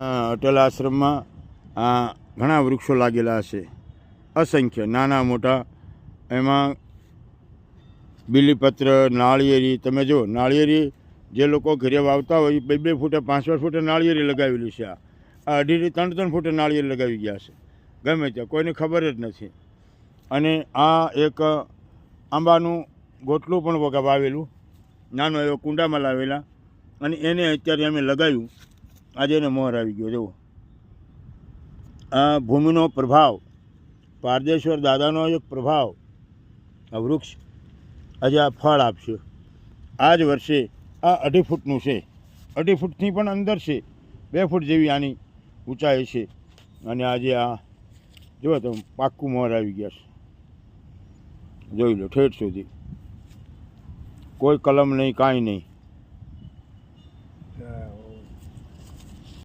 અટલ આશ્રમમાં ઘણા વૃક્ષો લાગેલા છે, અસંખ્ય નાના મોટા. એમાં બીલીપત્ર, નાળિયેરી, તમે જો નાળિયેરી જે લોકો ઘરે વાવતા હોય 2-2 ફૂટે 5-5 ફૂટે નાળિયેરી લગાવેલી છે. આ 2.5-3 ફૂટે નાળિયેરી લગાવી ગયા છે, ગમે ત્યાં કોઈને ખબર જ નથી. અને આ એક આંબાનું ગોટલું પણ વાવેલું, નાનો એવો કુંડામાં લાવેલા, અને એને અત્યારે અમે લગાવ્યું. આજે એને મોર આવી ગયો. જુઓ, આ ભૂમિનો પ્રભાવ, પારદેશ્વર દાદાનો એક પ્રભાવ. આ વૃક્ષ આજે આ ફળ આપશે. આ જ વર્ષે આ 2.5 ફૂટનું છે, 2.5 ફૂટથી પણ અંદર છે, 2 ફૂટ જેવી આની ઊંચાઈ છે. અને આજે આ જુઓ તો પાક્કું મોર આવી ગયા છે. જોઈ લો ઠેઠ સુધી, કોઈ કલમ નહીં, કાંઈ નહીં.